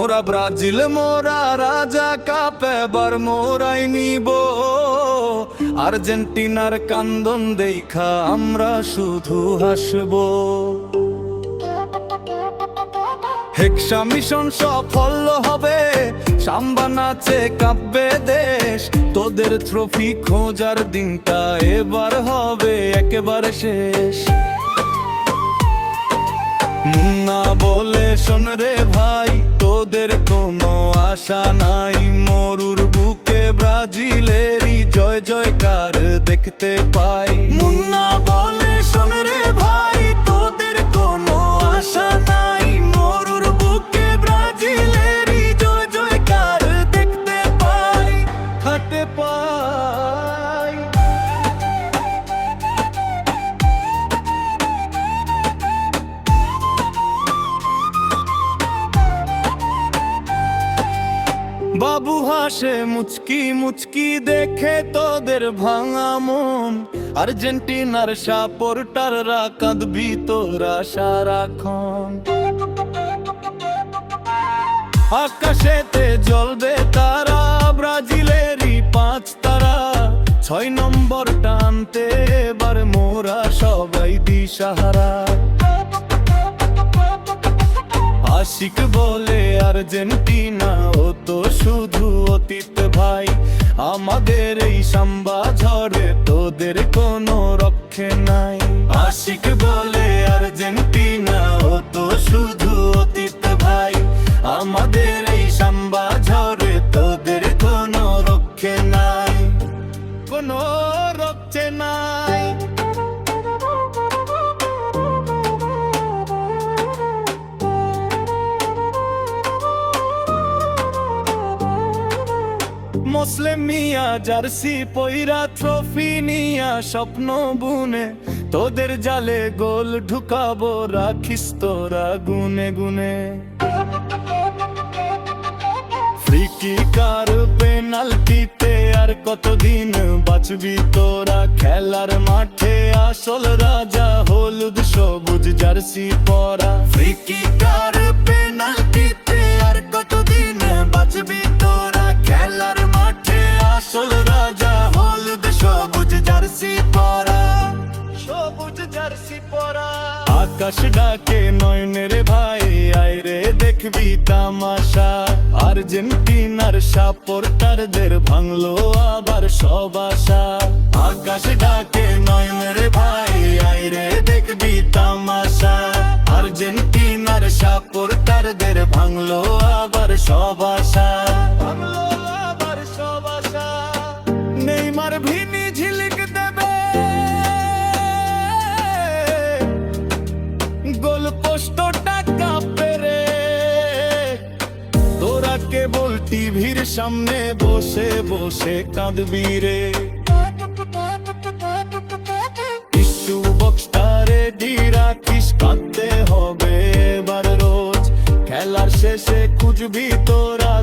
মোরা ব্রাজিল মোরা রাজা কাপ এবার মোরাই নিব, আর্জেন্টিনার কান্দন দেখা আমরা শুধু হাসবো। হেক্সা মিশন সফল হবে, সাম্বা নাচে কাঁপবে দেশ, তোদের ট্রফি খোঁজার দিনটা এবার হবে একেবারে শেষ। মুন্না বলে শোন রে ভাই, তোদের কোনো আশা নাই, মরুর বুকে ব্রাজিলেরই জয় জয়কার দেখতে পাই। মুন্না বলে শোন রে ভাই, তোদের কোনো আশা নাই, মরুর বুকে ব্রাজিলেরই জয় জয়কার দেখতে পাই, হাতে পাই। বাবু হাসে মুচকি মুচকি দেখে তোদের ভাঙা মন, আর্জেন্টিনার সাপোর্টাররা কাঁদবি তোরা সারাক্ষণ। আকাশেতে জ্বলবে তারা, ব্রাজিলেরই 5 তারা, 6 নম্বর টানতে এবার মোরা সবাই দিশাহারা। আশিক বলে আর্জেন্টিনা ও তো শুধু অতীত ভাই, আমাদের এই সাম্বা ঝড়ে তোদের কোনো রক্ষে নাই। আশিক বলে আর্জেন্টিনা ও তো শুধু অতীত ভাই, আমাদের এই সাম্বা ঝড়ে তোদের কোনো রক্ষে নাই, কোনো রক্ষে নাই। মুসলিম মিয়া জার্সি পইরা ট্রফি নিয়া স্বপ্ন বুনে, তোদের জালে গোল ঢুকাবো রাখিস তোরা গুনে গুনে। ফ্রি কিক আর পেনাল্টিতে আর কতদিন বাঁচবি তোরা, খেলার মাঠে আসল রাজা হলুদ সবুজ জার্সি পরা। ফ্রি কিক আর পেনাল্টিতে আর কতদিন বাঁচবি তোরা, খেলার মাঠে আসল রাজা হলুদ সবুজ জার্সি পরা, সবুজ জার্সি পরা। আকাশ ডাকে নয়নের ভাই, আয় রে দেখবি তামাশা, আর্জেন্টিনার সাপোর্টারদের ভাঙলো আবার সব আশা। আকাশ ডাকে নয়নের ভাই, আয় রে দেখবি তামাশা, আর্জেন্টিনার সাপোর্টারদের ভাঙলো আবার সব আশা, ভাঙলো আবার সব আশা। নেইমার ভিনি ঝিলিক দেবে, গোল পোস্টটা কাঁপে রে, তোরা কেবল টিভির সামনে বসে বসে কাঁদবি রে। টিস্যু বক্সটা রেডি রাখিস, কাঁদতে হবে এবার রোজ, খেলার শেষে খুঁজবি তোরা